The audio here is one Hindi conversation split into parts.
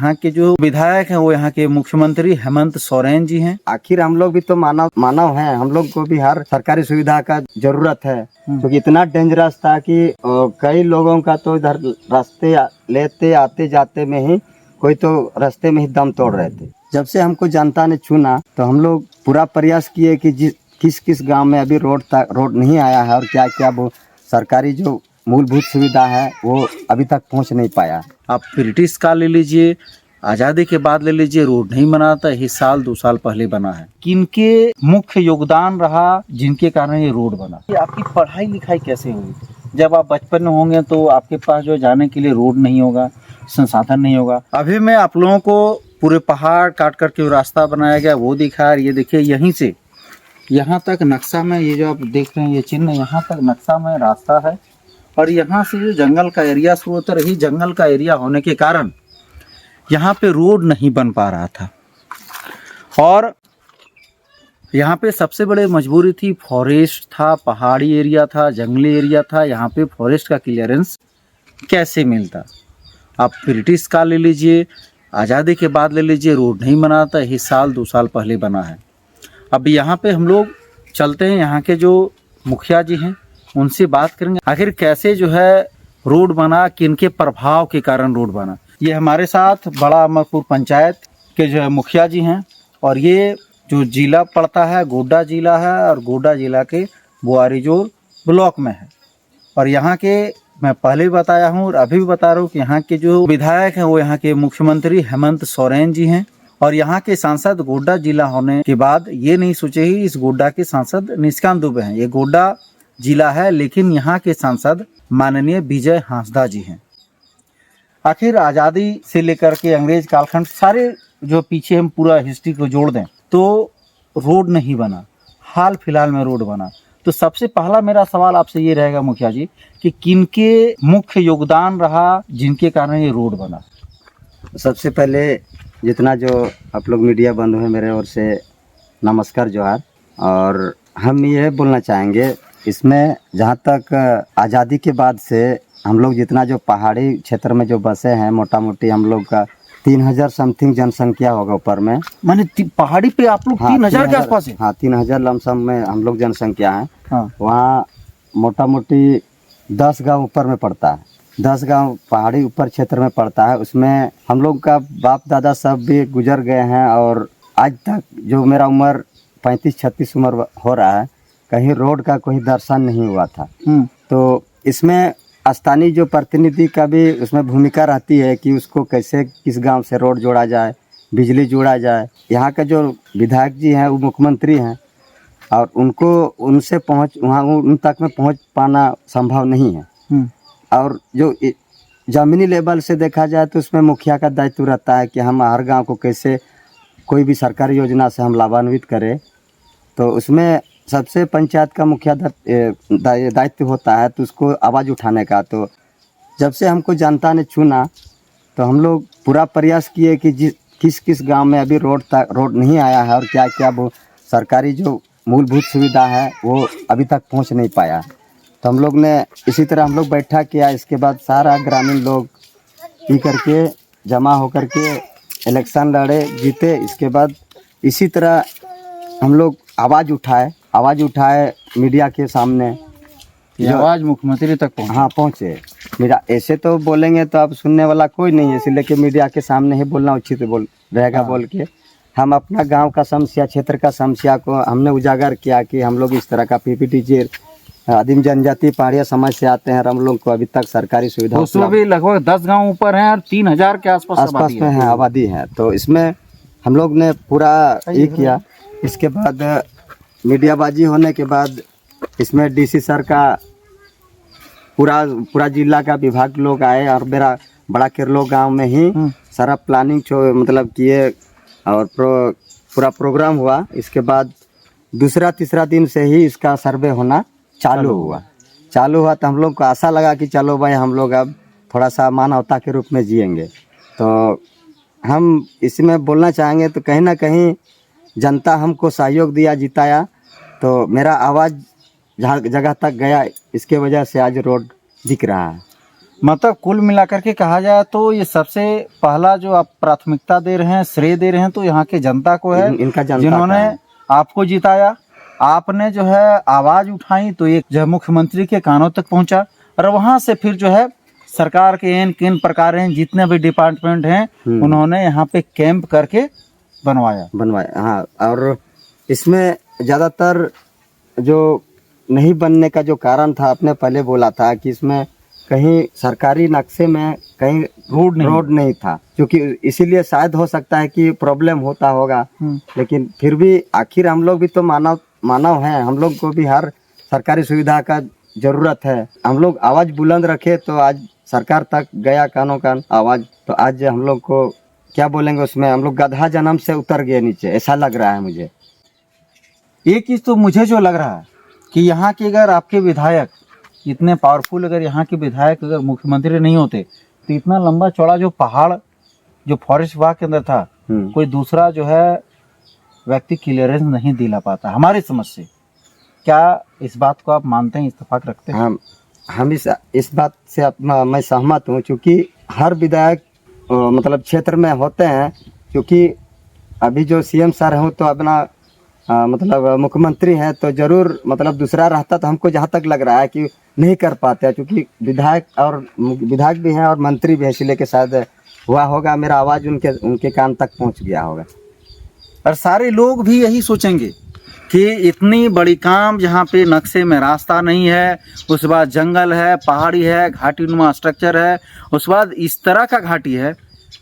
यहाँ के जो विधायक हैं वो यहाँ के मुख्यमंत्री हेमंत सोरेन जी हैं। आखिर हम लोग भी तो मानव हैं, हम लोग को भी हर सरकारी सुविधा का जरूरत है, क्योंकि इतना डेंजरस था कि कई लोगों का तो इधर रास्ते लेते आते जाते में ही कोई तो रास्ते में ही दम तोड़ रहे थे। जब से हमको जनता ने चुना तो हम लोग पूरा प्रयास किए कि किस किस गांव में अभी रोड नहीं आया है और क्या क्या वो सरकारी जो मूलभूत सुविधा है वो अभी तक पहुंच नहीं पाया। आप ब्रिटिश काल ले लीजिए, आज़ादी के बाद ले लीजिए, रोड नहीं बना था, ये साल 2 साल पहले बना है। किनके मुख्य योगदान रहा जिनके कारण ये रोड बना? ये आपकी पढ़ाई लिखाई कैसे हुई? जब आप बचपन में होंगे तो आपके पास जो जाने के लिए रोड नहीं होगा, संसाधन नहीं होगा। अभी मैं आप लोगों को पूरे पहाड़ काट करके रास्ता बनाया गया वो दिखा। ये देखिए, यहीं से यहाँ तक नक्शा में, ये जो आप देख रहे हैं ये चिन्ह, यहाँ तक नक्शा में रास्ता है और यहाँ से जो जंगल का एरिया शुरू होता, रही जंगल का एरिया होने के कारण यहाँ पे रोड नहीं बन पा रहा था। और यहाँ पे सबसे बड़ी मजबूरी थी, फॉरेस्ट था, पहाड़ी एरिया था, जंगली एरिया था। यहाँ पे फॉरेस्ट का क्लियरेंस कैसे मिलता? आप ब्रिटिश काल ले लीजिए, आज़ादी के बाद ले लीजिए, रोड नहीं बना था, ये साल 2 साल पहले बना है। अब यहाँ पे हम लोग चलते हैं, यहाँ के जो मुखिया जी हैं उनसे बात करेंगे आखिर कैसे जो है रोड बना, किनके प्रभाव के कारण रोड बना। ये हमारे साथ बड़ा अमरपुर पंचायत के जो है मुखिया जी हैं और ये जो जिला पड़ता है गोड्डा जिला है और गोड्डा जिला के बुआरीजोर ब्लॉक में है। और यहाँ के मैं पहले भी बताया हूँ और अभी भी बता रहा हूँ कि यहाँ के जो विधायक हैं वो यहाँ के मुख्यमंत्री हेमंत सोरेन जी हैं। और यहाँ के सांसद गोड्डा जिला होने के बाद ये नहीं सोचे ही इस गोड्डा के सांसद निशिकांत दुबे हैं। ये गोड्डा जिला है लेकिन यहाँ के सांसद माननीय विजय हांसदा जी हैं। आखिर आज़ादी से लेकर के अंग्रेज कालखंड सारे जो पीछे हम पूरा हिस्ट्री को जोड़ दें तो रोड नहीं बना, हाल फिलहाल में रोड बना। तो सबसे पहला मेरा सवाल आपसे ये रहेगा मुखिया जी कि किनके मुख्य योगदान रहा जिनके कारण ये रोड बना? सबसे पहले जितना जो आप लोग मीडिया बंधु हैं मेरे ओर से नमस्कार जोहार। और हम ये बोलना चाहेंगे इसमें, जहाँ तक आज़ादी के बाद से हम लोग जितना जो पहाड़ी क्षेत्र में जो बसे हैं, मोटा मोटी हम लोग का 3000 समथिंग जनसंख्या होगा ऊपर में। माने पहाड़ी पे आप लोग 3000 के आसपास है? हाँ, 3000 लमसम में हम लोग जनसंख्या है। हाँ। वहाँ मोटा मोटी 10 गांव ऊपर में पड़ता है, 10 गांव पहाड़ी ऊपर क्षेत्र में पड़ता है। उसमें हम लोग का बाप दादा सब भी गुजर गए हैं और आज तक जो मेरा उम्र 35-36 उम्र हो रहा है, कहीं रोड का कोई दर्शन नहीं हुआ था। तो इसमें स्थानीय जो प्रतिनिधि का भी उसमें भूमिका रहती है कि उसको कैसे किस गांव से रोड जोड़ा जाए, बिजली जोड़ा जाए। यहाँ का जो विधायक जी हैं वो मुख्यमंत्री हैं और उनको उनसे वहाँ उन तक में पहुँच पाना संभव नहीं है। और जो ज़मीनी लेवल से देखा जाए तो उसमें मुखिया का दायित्व रहता है कि हम हर गांव को कैसे कोई भी सरकारी योजना से हम लाभान्वित करें। तो उसमें सबसे पंचायत का मुखिया दायित्व होता है तो उसको आवाज़ उठाने का। तो जब से हमको जनता ने चुना तो हम लोग पूरा प्रयास किए कि किस किस गांव में अभी रोड नहीं आया है और क्या क्या वो सरकारी जो मूलभूत सुविधा है वो अभी तक पहुंच नहीं पाया। तो हम लोग ने इसी तरह हम लोग बैठा किया। इसके बाद सारा ग्रामीण लोग पी करके जमा होकर के इलेक्शन लड़े, जीते। इसके बाद इसी तरह हम लोग आवाज़ उठाए मीडिया के सामने। आवाज़ मुख्यमंत्री तक पहुँचे? हाँ, पहुँचे। मेरा ऐसे तो बोलेंगे तो अब सुनने वाला कोई नहीं है, इसलिए कि मीडिया के सामने ही बोलना उचित रहेगा। बोल के हम अपना गांव का समस्या, क्षेत्र का समस्या को हमने उजागर किया कि हम लोग इस तरह का PPTG आदिम जनजाति पहाड़िया समाज से आते हैं और हम लोग को अभी तक सरकारी सुविधा उसमें भी लगभग 10 गांव ऊपर हैं और 3000 के आसपास में है आबादी है। तो इसमें हम लोग ने पूरा ये किया। इसके बाद मीडियाबाजी होने के बाद इसमें DC सर का पूरा जिला का विभाग लोग आए और मेरा बड़ा किरलो गांव में ही सारा प्लानिंग मतलब किए और पूरा प्रोग्राम हुआ। इसके बाद दूसरा तीसरा दिन से ही इसका सर्वे होना चालू हुआ। तो हम लोग को आशा लगा कि चलो भाई हम लोग अब थोड़ा सा मानवता के रूप में जिएंगे। तो हम इसमें बोलना चाहेंगे तो कहीं ना कहीं जनता हमको सहयोग दिया, जिताया। तो मेरा आवाज़ जगह तक गया, इसके वजह से आज रोड दिख रहा है। मतलब कुल मिलाकर के कहा जाए तो ये सबसे पहला जो आप प्राथमिकता दे रहे हैं, श्रेय दे रहे हैं, तो यहाँ के जनता को है, इनका जनता जिन्होंने का है। आपको जिताया। आपने जो है आवाज उठाई तो एक जो है मुख्यमंत्री के कानों तक पहुंचा, और वहां से फिर जो है सरकार के इन किन प्रकार हैं, जितने भी डिपार्टमेंट हैं, उन्होंने यहाँ पे कैंप करके बनवाया। हाँ, और इसमें ज़्यादातर जो नहीं बनने का जो कारण था, आपने पहले बोला था कि इसमें कहीं सरकारी नक्शे में कहीं रोड नहीं था, क्योंकि इसीलिए शायद हो सकता है कि प्रॉब्लम होता होगा। लेकिन फिर भी आखिर हम लोग भी तो मानव हैं, हम लोग को भी हर सरकारी सुविधा का जरूरत है। हम लोग आवाज़ बुलंद रखे तो आज सरकार तक गया कानों कान आवाज़, तो आज हम लोग को क्या बोलेंगे, उसमें हम लोग गधा जन्म से उतर गए नीचे, ऐसा लग रहा है मुझे। एक चीज़ तो मुझे जो लग रहा है कि यहाँ के अगर आपके विधायक इतने पावरफुल, अगर यहाँ के विधायक अगर मुख्यमंत्री नहीं होते तो इतना लंबा चौड़ा जो पहाड़ जो फॉरेस्ट विभाग के अंदर था, कोई दूसरा जो है व्यक्ति क्लियरेंस नहीं दिला पाता हमारी समझ से। क्या इस बात को आप मानते हैं, इत्तेफाक रखते हैं? हम इस बात से मैं सहमत हूँ, क्योंकि हर विधायक मतलब क्षेत्र में होते हैं, क्योंकि अभी जो सीएम सर हैं तो अपना मतलब मुख्यमंत्री हैं, तो जरूर मतलब दूसरा रहता तो हमको जहाँ तक लग रहा है कि नहीं कर पाते हैं, क्योंकि विधायक भी हैं और मंत्री भी हैं, इसलिए के शायद हुआ होगा, मेरा आवाज़ उनके कान तक पहुँच गया होगा। और सारे लोग भी यही सोचेंगे कि इतनी बड़ी काम जहाँ पे नक्शे में रास्ता नहीं है, उसके बाद जंगल है, पहाड़ी है, घाटी नुमा स्ट्रक्चर है, उसके बाद इस तरह का घाटी है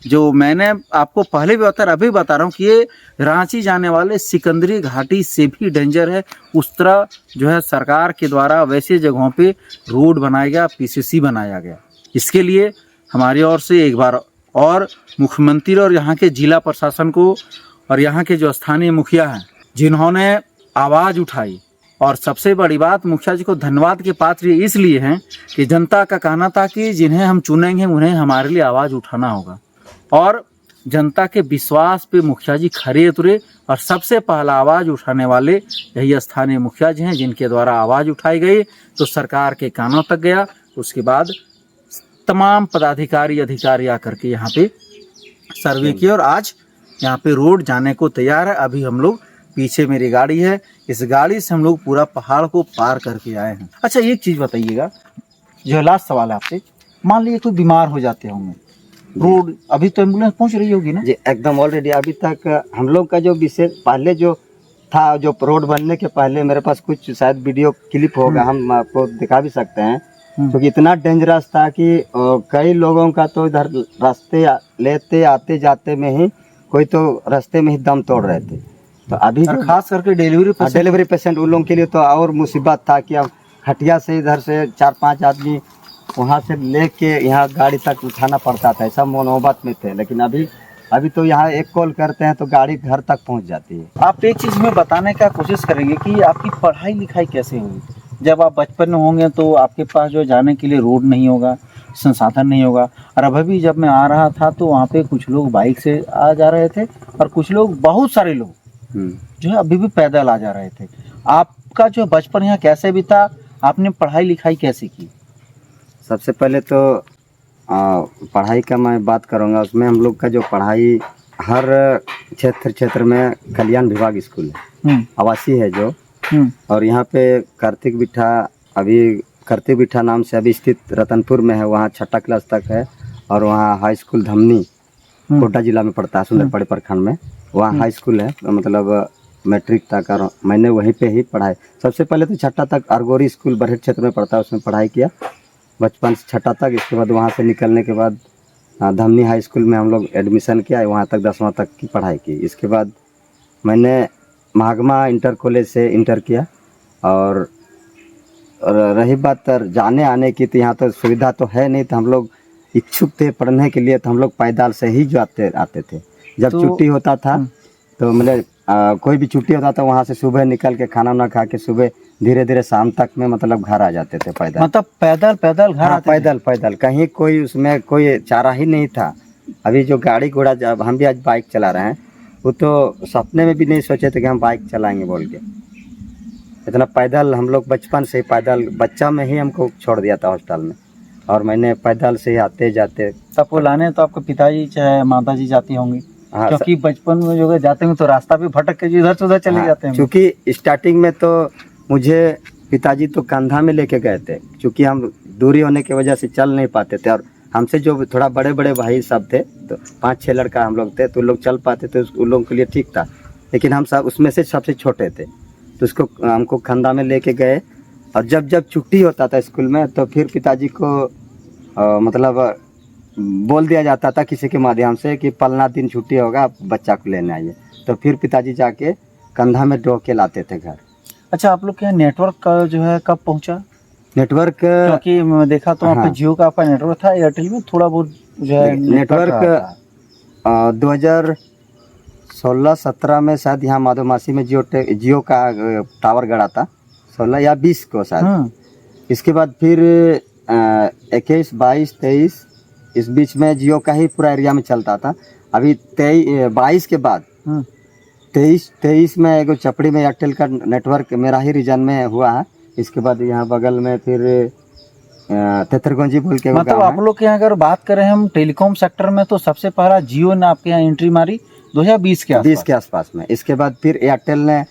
जो मैंने आपको पहले भी अभी बता रहा हूँ कि ये रांची जाने वाले सिकंदरी घाटी से भी डेंजर है। उस तरह जो है सरकार के द्वारा वैसे जगहों पे रोड बनाया गया, पीसीसी बनाया गया। इसके लिए हमारी ओर से एक बार और मुख्यमंत्री और यहाँ के जिला प्रशासन को और यहाँ के जो स्थानीय मुखिया हैं जिन्होंने आवाज़ उठाई, और सबसे बड़ी बात मुखिया जी को धन्यवाद के पात्र इसलिए हैं कि जनता का कहना था कि जिन्हें हम चुनेंगे उन्हें हमारे लिए आवाज़ उठाना होगा, और जनता के विश्वास पे मुखिया जी खरे उतरे, और सबसे पहला आवाज़ उठाने वाले यही स्थानीय मुखिया जी हैं, जिनके द्वारा आवाज़ उठाई गई तो सरकार के कानों तक गया। उसके बाद तमाम पदाधिकारी अधिकारी आकर के यहाँ पे सर्वे किए, और आज यहाँ पे रोड जाने को तैयार है। अभी हम लोग पीछे मेरी गाड़ी है, इस गाड़ी से हम लोग पूरा पहाड़ को पार करके आए हैं। अच्छा, एक चीज़ बताइएगा, जो लास्ट सवाल है आपसे, मान लीजिए कोई बीमार हो जाते होंगे, रोड अभी तो एम्बुलेंस पहुंच रही होगी ना? जी एकदम, ऑलरेडी अभी तक हम लोग का जो विशेष पहले जो था, जो रोड बनने के पहले मेरे पास कुछ शायद वीडियो क्लिप होगा, हम आपको दिखा भी सकते हैं, क्योंकि इतना डेंजरस था कि कई लोगों का तो इधर रास्ते लेते आते जाते में ही कोई तो रास्ते में ही दम तोड़ रहे थे। तो अभी खास करके डिलीवरी पेशेंट उन लोगों के लिए तो और मुसीबत था कि अब खटिया से इधर से 4-5 आदमी वहाँ से लेके यहाँ गाड़ी तक उठाना पड़ता था, ऐसा मनोबत में थे। लेकिन अभी तो यहाँ एक कॉल करते हैं तो गाड़ी घर तक पहुँच जाती है। आप एक चीज़ में बताने का कोशिश करेंगे कि आपकी पढ़ाई लिखाई कैसे हुई? जब आप बचपन में होंगे तो आपके पास जो जाने के लिए रोड नहीं होगा, संसाधन नहीं होगा, और अभी जब मैं आ रहा था तो वहाँ पे कुछ लोग बाइक से आ जा रहे थे, और कुछ लोग, बहुत सारे लोग जो है अभी भी पैदल आ जा रहे थे। आपका जो बचपन यहाँ कैसे बीता, आपने पढ़ाई लिखाई कैसे की? सबसे पहले तो पढ़ाई का मैं बात करूँगा, उसमें हम लोग का जो पढ़ाई हर क्षेत्र में कल्याण विभाग स्कूल है, आवासीय है जो, और यहाँ पे कार्तिक बिठा नाम से अभी स्थित रतनपुर में है, वहाँ 6ठी क्लास तक है, और वहाँ हाई स्कूल धमनी कोटा जिला में पड़ता है, सुंदरपड़ी प्रखंड में, वहाँ हाई स्कूल है, मतलब मैट्रिक तक, और मैंने वहीं पे ही पढ़ाई। सबसे पहले तो 6ठी तक अरगोरी स्कूल बरहेट क्षेत्र में पढ़ता है, उसमें पढ़ाई किया बचपन से 6ठी तक। इसके बाद वहाँ से निकलने के बाद धमनी हाई स्कूल में हम लोग एडमिशन किया, वहाँ तक 10वां तक की पढ़ाई की। इसके बाद मैंने महागमा इंटर कॉलेज से इंटर किया, और रही बात जाने आने की, तो यहाँ तो सुविधा तो है नहीं, तो हम लोग इच्छुक थे पढ़ने के लिए, तो हम लोग पैदल से ही जो आते थे। जब छुट्टी होता था तो मतलब कोई भी छुट्टी होता था, वहाँ से सुबह निकल के खाना ना खा के सुबह धीरे धीरे शाम तक में मतलब घर आ जाते थे पैदल। मतलब पैदल घर आते थे? पैदल कहीं कोई उसमें कोई चारा ही नहीं था। अभी जो गाड़ी घोड़ा, जब हम भी आज बाइक चला रहे हैं, वो तो सपने में भी नहीं सोचे थे कि हम बाइक चलाएंगे बोल के। इतना पैदल हम लोग बचपन से पैदल, बच्चा में ही हमको छोड़ दिया था हॉस्टल में, और मैंने पैदल से ही आते जाते। तो आपको लाने तो आपके पिताजी चाहे माता जी जाती होंगी, हाँ, क्योंकि बचपन में जो है जाते हैं तो रास्ता भी भटक के इधर से उधर चले जाते हैं। क्योंकि स्टार्टिंग में तो मुझे पिताजी तो कंधा में लेके गए थे, क्योंकि हम दूरी होने की वजह से चल नहीं पाते थे, और हमसे जो थोड़ा बड़े बड़े भाई सब थे, तो 5-6 लड़का हम लोग थे, तो लोग चल पाते थे, उन लोगों के लिए ठीक था। लेकिन हम सब उसमें से सबसे छोटे थे, तो उसको हमको कंधा में लेके गए। और जब जब छुट्टी होता था स्कूल में, तो फिर पिताजी को मतलब बोल दिया जाता था किसी के माध्यम से कि फलना दिन छुट्टी होगा, आप बच्चा को लेने आइए। तो फिर पिताजी जाके कंधा में ढो के लाते थे घर। अच्छा, आप लोग के यहाँ नेटवर्क का जो है कब पहुँचा? नेटवर्क, क्योंकि मैं देखा तो वहाँ पे हाँ। जियो का आपका नेटवर्क था, एयरटेल में थोड़ा बहुत जो है नेटवर्क 2016-17 में शायद यहाँ माधोमासी में जियो का टावर गड़ा था, 16 या 20 को शायद। इसके बाद फिर 21, 22, 23 इस बीच में जियो का ही पूरा एरिया में चलता था। अभी 22 के बाद 23 में एगो चपड़ी में एयरटेल का नेटवर्क मेरा ही रीजन में हुआ है। इसके बाद यहाँ बगल में फिर तेतरगंजी बोल के मतलब आप लोग के यहाँ अगर बात करें हम टेलीकॉम सेक्टर में, तो सबसे पहला जियो ने आपके यहाँ एंट्री मारी 2020 के आसपास। 20 के आसपास में। इसके बाद फिर एयरटेल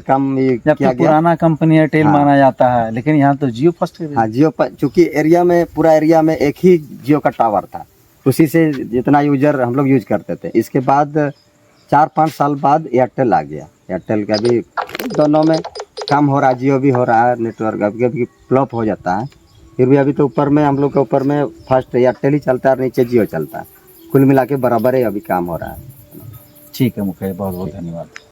कम किया गया। पुराना कंपनी एयरटेल माना जाता है, लेकिन यहाँ तो जियो फर्स्ट है। हाँ, जियो पर, चूँकि एरिया में पूरा एरिया में एक ही जियो का टावर था, उसी से जितना यूजर हम लोग यूज करते थे। इसके बाद 4-5 साल बाद एयरटेल आ गया। एयरटेल का भी दोनों में कम हो रहा है, जियो भी हो रहा है, नेटवर्क अभी फ्लॉप हो जाता है। फिर भी अभी तो ऊपर में हम लोग के ऊपर में फर्स्ट एयरटेल ही चलता है और नीचे जियो चलता है। कुल मिला के बराबर ही अभी काम हो रहा है। ठीक है मुकेश, बहुत बहुत धन्यवाद।